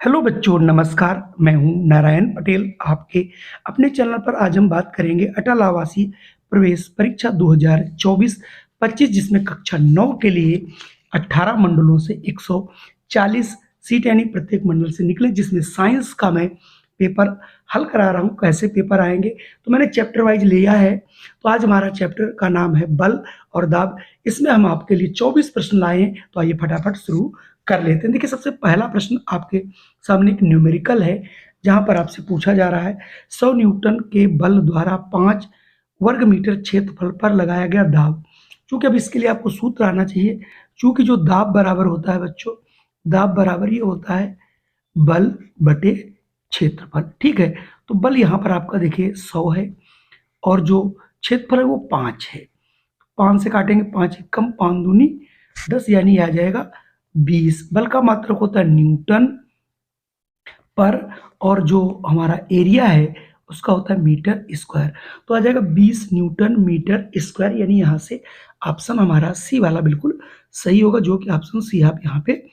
Hello बच्चों, नमस्कार। मैं हूं नारायण पटेल। आपके अपने चैनल पर आज हम बात करेंगे अटल आवासीय प्रवेश परीक्षा 2024-25, जिसमें कक्षा 9 के लिए 18 मंडलों से 140 सीट यानी प्रत्येक मंडल से निकले, जिसमें साइंस का मैं पेपर हल करा रहा हूं। कैसे पेपर आएंगे तो मैंने चैप्टर वाइज लिया है। तो आज हमारा चैप्टर का नाम है बल और दाब। इसमें हम आपके लिए 24 प्रश्न लाए हैं। तो आइए फटाफट शुरू कर लेते हैं। देखिए, सबसे पहला प्रश्न आपके सामने एक न्यूमेरिकल है, जहां पर आपसे पूछा जा रहा है 100 न्यूटन के बल द्वारा 5 वर्ग मीटर क्षेत्रफल पर लगाया गया दाब। चूंकि अब इसके लिए आपको सूत्र आना चाहिए। चूंकि जो दाब बराबर होता है बच्चों, दाब बराबर ये होता है बल बटे क्षेत्रफल। ठीक है, तो बल यहाँ पर आपका देखिए 100 है और जो क्षेत्रफल है वो 5 है। 5 से काटेंगे, 5 कम 5 दूनी 10, यानी आ जाएगा 20। बल का मात्रक होता है न्यूटन पर, और जो हमारा एरिया है उसका होता है मीटर स्क्वायर। तो आ जाएगा 20 न्यूटन मीटर स्क्वायर, यानी यहाँ से ऑप्शन हमारा सी वाला बिल्कुल सही होगा, जो कि ऑप्शन सी आप यहाँ पे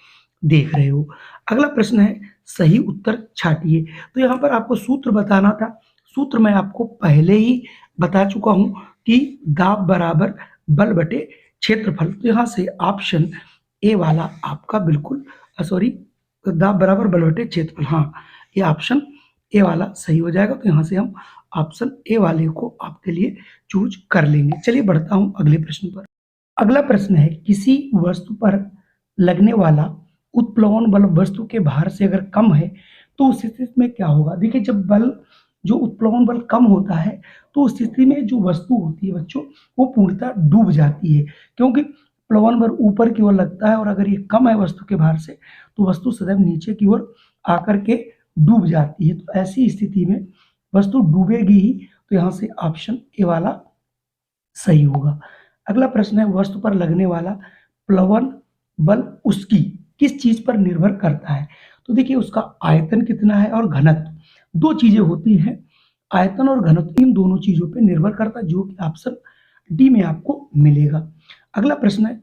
देख रहे हो। अगला प्रश्न है सही उत्तर छाटिए। तो यहाँ पर आपको सूत्र बताना था। सूत्र मैं आपको पहले ही बता चुका हूँ कि दाब बराबर बल बटे क्षेत्रफल। तो यहाँ से ऑप्शन ए वाला आपका बिल्कुल सॉरी, दाब बराबर बल बटे क्षेत्रफल, हाँ, ये ऑप्शन ए वाला सही हो जाएगा। तो यहाँ से हम ऑप्शन ए वाले को आपके लिए चूज कर लेंगे। चलिए बढ़ता हूँ अगले प्रश्न पर। अगला प्रश्न है किसी वस्तु पर लगने वाला उत्प्लवन बल वस्तु के भार से अगर कम है तो उस स्थिति में क्या होगा। देखिए, जब बल जो उत्प्लवन बल कम होता है तो उस स्थिति में जो वस्तु होती है बच्चों, वो पूर्णतः डूब जाती है, क्योंकि प्लवन बल ऊपर की ओर लगता है और अगर ये कम है वस्तु के भार से तो वस्तु सदैव नीचे की ओर आकर के डूब जाती है। तो ऐसी स्थिति में वस्तु डूबेगी ही। तो यहाँ से ऑप्शन ए वाला सही होगा। अगला प्रश्न है वस्तु पर लगने वाला प्लवन बल उसकी किस चीज पर निर्भर करता है। तो देखिए, उसका आयतन कितना है और घनत्व, दो चीजें होती हैं। आयतन और घनत्व इन दोनों चीजों पर निर्भर करता है, जो कि ऑप्शन डी में आपको मिलेगा। अगला प्रश्न है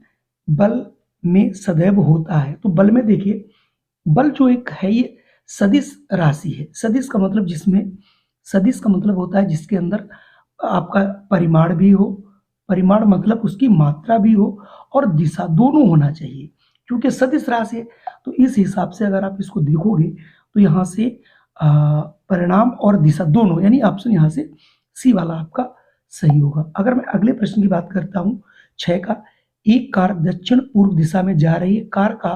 बल में सदैव होता है। तो बल में देखिए, बल जो एक है ये सदिश राशि है। सदिश का मतलब होता है जिसके अंदर आपका परिमाण भी हो, परिमाण मतलब उसकी मात्रा भी हो और दिशा दोनों होना चाहिए। क्योंकि सदिश राशि है तो इस हिसाब से अगर आप इसको देखोगे तो यहाँ से परिणाम और दिशा दोनों, यानी ऑप्शन यहाँ से सी वाला आपका सही होगा। अगर मैं अगले प्रश्न की बात करता हूँ 6 का, एक कार दक्षिण पूर्व दिशा में जा रही है, कार का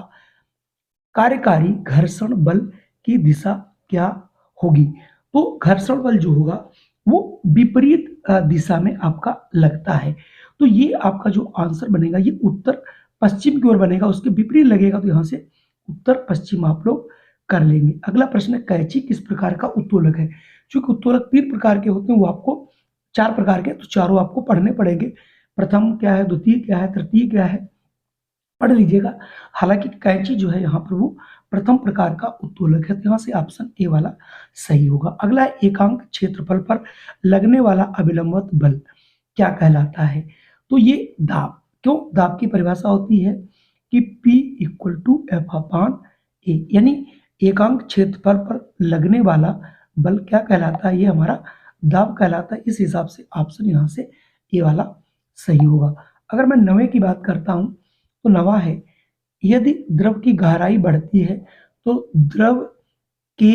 कार्यकारी घर्षण बल की दिशा क्या होगी। तो घर्षण बल जो होगा वो विपरीत दिशा में आपका लगता है। तो ये आपका जो आंसर बनेगा ये उत्तर पश्चिम की ओर बनेगा, उसके विपरीत लगेगा। तो यहाँ से उत्तर पश्चिम आप लोग कर लेंगे। अगला प्रश्न है कैंची किस प्रकार का उत्तोलक है। चूंकि उत्तोलक 3 प्रकार के होते हैं, वो आपको 4 प्रकार के, तो चारों आपको पढ़ने पड़ेंगे। प्रथम क्या है, द्वितीय क्या है, तृतीय क्या है, पढ़ लीजिएगा। हालांकि कैंची जो है यहाँ पर वो प्रथम प्रकार का उत्तोलक है। तो यहाँ से ऑप्शन ए वाला सही होगा। अगला है एकांक क्षेत्रफल पर लगने वाला अभिलंबवत बल क्या कहलाता है। तो ये दाब, क्यों, दाब की परिभाषा होती है कि P इक्वल टू एफ अपान ए, यानी एकांक क्षेत्रफल पर लगने वाला बल क्या कहलाता है, ये हमारा दाब कहलाता है। इस हिसाब से ऑप्शन यहाँ से ए वाला सही होगा। अगर मैं नवे की बात करता हूँ तो नवा है यदि द्रव की गहराई बढ़ती है तो के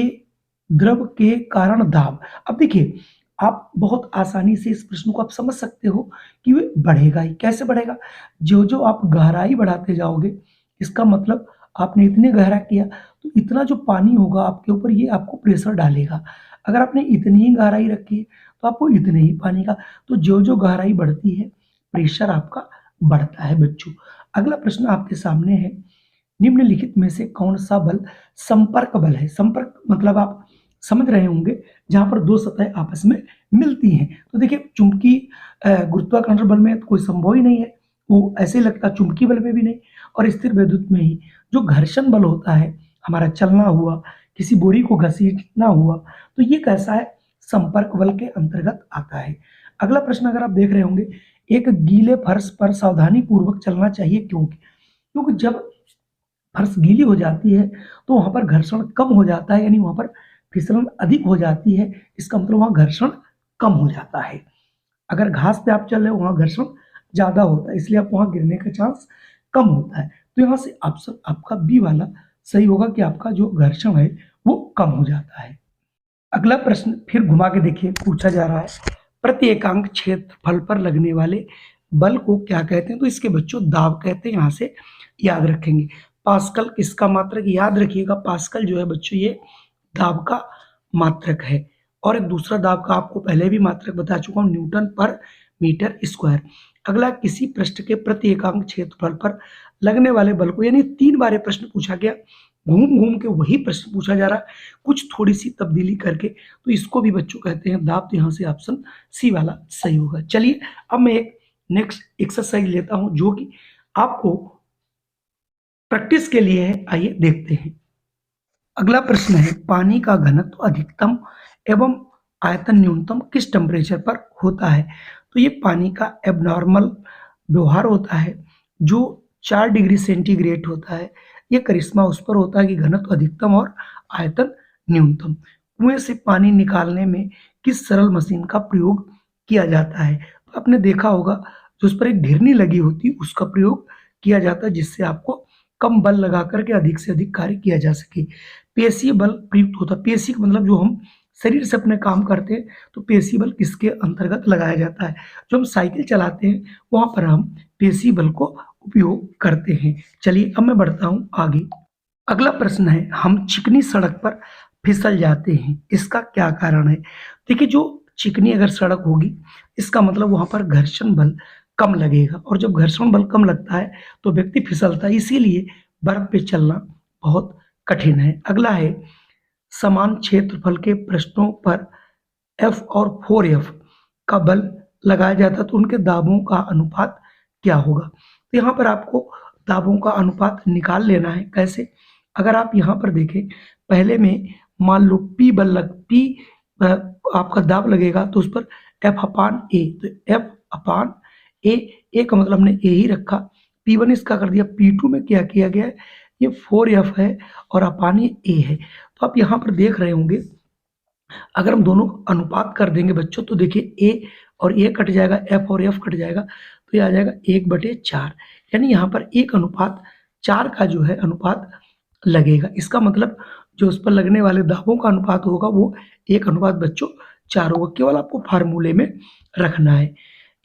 द्रव के कारण दाब। अब देखिए, आप बहुत आसानी से इस प्रश्न को आप समझ सकते हो कि वे बढ़ेगा ही। कैसे बढ़ेगा, जो जो आप गहराई बढ़ाते जाओगे, इसका मतलब आपने इतने गहरा किया तो इतना जो पानी होगा आपके ऊपर ये आपको प्रेशर डालेगा। अगर आपने इतनी ही गहराई रखी है तो आपको इतने ही पानी का, तो जो जो गहराई बढ़ती है प्रेशर आपका बढ़ता है बच्चों। अगला प्रश्न आपके सामने है निम्नलिखित में से कौन सा बल संपर्क बल है। संपर्क मतलब आप समझ रहे होंगे, जहां पर दो सतह आपस में मिलती हैं। तो देखिए, चुंबकीय गुरुत्वाकर्षण बल में तो कोई संभव ही नहीं है, वो ऐसे लगता, चुंबकीय बल में भी नहीं और स्थिर वैद्युत में ही। जो घर्षण बल होता है, हमारा चलना हुआ, किसी बोरी को घसीटना हुआ, तो ये कैसा है, संपर्क बल के अंतर्गत आता है। अगला प्रश्न अगर आप देख रहे होंगे, एक गीले फर्श पर सावधानी पूर्वक चलना चाहिए क्योंकि, क्योंकि जब फर्श गीली हो जाती है तो वहाँ पर घर्षण कम हो जाता है, यानी वहाँ पर फिसलन अधिक हो जाती है। इसका मतलब वहाँ घर्षण कम हो जाता है। अगर घास पे आप चल रहे हो वहाँ घर्षण ज़्यादा होता है, इसलिए आप वहाँ गिरने का चांस कम होता है। तो यहाँ से ऑप्शन आपका बी वाला सही होगा कि आपका जो घर्षण है वो कम हो जाता है। अगला प्रश्न फिर घुमा के देखिए, पूछा जा रहा है प्रति एकांक क्षेत्रफल पर लगने वाले बल को क्या कहते हैं? तो इसके बच्चों दाब कहते हैं, यहाँ से याद रखेंगे। पास्कल किसका मात्रक? याद रखिएगा पास्कल जो है बच्चों ये दाब का मात्रक है। और एक दूसरा दाब का आपको पहले भी मात्रक बता चुका हूँ, न्यूटन पर मीटर स्क्वायर। अगला, किसी पृष्ठ के प्रति एकांक क्षेत्रफल पर लगने वाले बल को, यानी 3 बार ये प्रश्न पूछा गया, घूम घूम के वही प्रश्न पूछा जा रहा है, कुछ थोड़ी सी तब्दीली करके, तो इसको भी बच्चों कहते हैं दाब। तो यहाँ से ऑप्शन सी वाला सही होगा। चलिए अब मैं एक नेक्स्ट एक्सरसाइज लेता हूँ जो कि आपको प्रैक्टिस के लिए है, आइए देखते हैं। अगला प्रश्न है पानी का घनत्व अधिकतम एवं आयतन न्यूनतम किस टेम्परेचर पर होता है? तो ये पानी का एबनॉर्मल व्यवहार होता है जो 4 डिग्री सेंटीग्रेड होता है। ये करिश्मा उस पर होता है कि घनत्व अधिकतम और आयतन न्यूनतम। कुएं से पानी निकालने में किस सरल मशीन का प्रयोग किया जाता है? तो आपने देखा होगा जो उस पर एक घिरनी लगी होती है उसका प्रयोग किया जाता है, जिससे आपको कम बल लगा करके अधिक से अधिक कार्य किया जा सके। पेशीय बल प्रयुक्त होता है। पेशी का मतलब जो हम शरीर से अपने काम करते हैं, तो पेशी बल किसके अंतर्गत लगाया जाता है? जो हम साइकिल चलाते हैं वहां पर हम पेशी बल को उपयोग करते हैं। चलिए अब मैं बढ़ता हूं आगे। अगला प्रश्न है हम चिकनी सड़क पर फिसल जाते हैं, इसका क्या कारण है? देखिए जो चिकनी अगर सड़क होगी इसका मतलब वहां पर घर्षण बल कम लगेगा, और जब घर्षण बल कम लगता है तो व्यक्ति फिसलता है, इसीलिए बर्फ पे चलना बहुत कठिन है। अगला है समान क्षेत्रफल के पृष्ठों पर एफ और 4F का बल लगाया जाता है तो उनके दाबों का अनुपात क्या होगा? तो यहाँ पर आपको दाबों का अनुपात निकाल लेना है। कैसे? अगर आप यहाँ पर देखें, पहले में मान लो P आपका दाब लगेगा तो उस पर F/A, तो F/A, ए का मतलब हमने ए ही रखा, P1 इसका कर दिया, P2 में क्या किया गया है, ये 4F है और अपान ये ए है। तो आप यहाँ पर देख रहे होंगे अगर हम दोनों अनुपात कर देंगे बच्चों तो देखिए ए और ए कट जाएगा, एफ और एफ कट जाएगा, तो ये आ जाएगा 1/4, यानी यहाँ पर 1:4 का जो है अनुपात लगेगा। इसका मतलब जो उस पर लगने वाले दाबों का अनुपात होगा वो 1:4 होगा। केवल आपको फार्मूले में रखना है।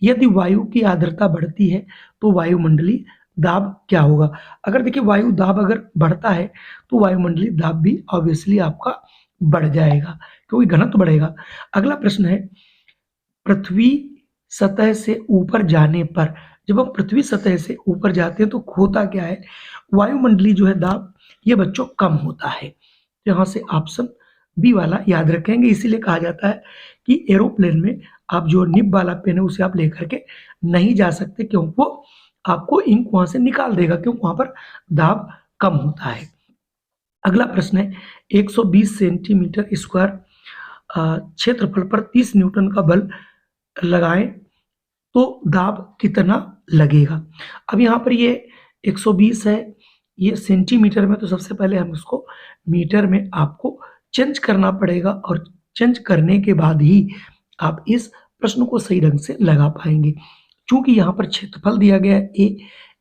यदि वायु की आर्द्रता बढ़ती है तो वायुमंडलीय दाब क्या होगा? अगर देखिए वायु दाब अगर बढ़ता है तो वायुमंडलीय दाब भी ऑब्वियसली आपका बढ़ जाएगा क्योंकि घनत्व बढ़ेगा। अगला प्रश्न है पृथ्वी सतह से ऊपर जाने पर, जब हम पृथ्वी सतह से ऊपर जाते हैं तो होता क्या है, वायुमंडलीय जो है दाब ये बच्चों कम होता है। तो यहाँ से ऑप्शन बी वाला याद रखेंगे। इसीलिए कहा जाता है कि एरोप्लेन में आप जो निब वाला पेन है उसे आप लेकर के नहीं जा सकते, क्योंकि वो आपको इंक वहां से निकाल देगा, क्योंकि वहां पर दाब कम होता है। अगला प्रश्न है 120 सेंटीमीटर स्क्वायर क्षेत्रफल पर 30 न्यूटन का बल लगाएं तो दाब कितना लगेगा? अब यहाँ पर ये 120 है, ये सेंटीमीटर में, तो सबसे पहले हम इसको मीटर में आपको चेंज करना पड़ेगा और चेंज करने के बाद ही आप इस प्रश्न को सही ढंग से लगा पाएंगे। चूंकि यहाँ पर क्षेत्रफल दिया गया है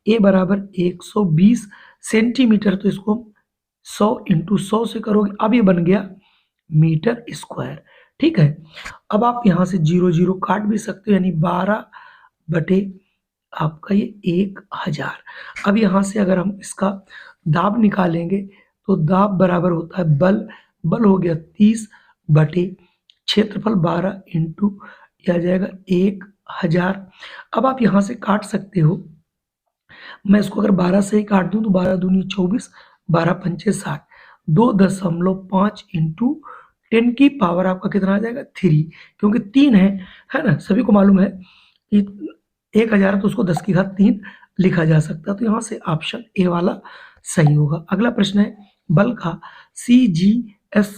ए बराबर 120 सेंटीमीटर, तो इसको 100 × 100 से करोगे, अब ये बन गया मीटर स्क्वायर। ठीक है, अब आप यहाँ से 0 0 काट भी सकते हो, यानी 12 बटे आपका ये 1000। अब यहाँ से अगर हम इसका दाब निकालेंगे तो दाब बराबर होता है बल हो गया 30 बटे क्षेत्रफल 12 इंटू आ जाएगा 1000। अब आप यहाँ से काट सकते हो, मैं इसको अगर 12 से ही काट दूं तो 12 दूनी 24, 12 पंचे 60, 2.5 इंटू 10 की पावर आपका कितना आ जाएगा 3, क्योंकि 3 है ना, सभी को मालूम है कि 1000 तो उसको 10 की घात 3 लिखा जा सकता है। तो यहाँ से ऑप्शन ए वाला सही होगा। अगला प्रश्न है बल का CGS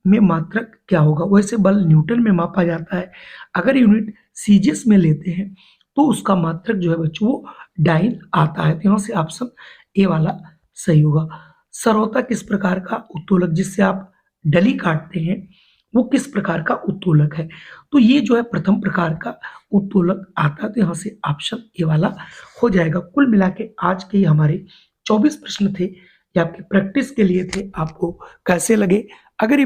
में मात्रक क्या होगा? वैसे बल न्यूटन में मापा जाता है, अगर यूनिट CGS में लेते हैं तो उसका मात्रक जो है बच्चों वो डाइन आता है। तो यहाँ से ऑप्शन ए वाला सही होगा। सरौता किस प्रकार का उत्तोलक जिससे आप डली काटते हैं, वो किस प्रकार का उत्तोलक है? तो ये जो है प्रथम प्रकार का उत्तोलक आता है, तो यहाँ से ऑप्शन ए वाला हो जाएगा। कुल मिला के आज के ये हमारे 24 प्रश्न थे, ये आपकी प्रैक्टिस के लिए थे। आपको कैसे लगे? अगर ये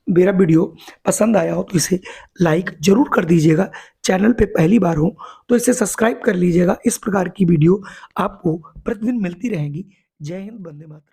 मेरा वीडियो पसंद आया हो तो इसे लाइक ज़रूर कर दीजिएगा। चैनल पे पहली बार हो तो इसे सब्सक्राइब कर लीजिएगा। इस प्रकार की वीडियो आपको प्रतिदिन मिलती रहेंगी। जय हिंद, वंदे मातरम।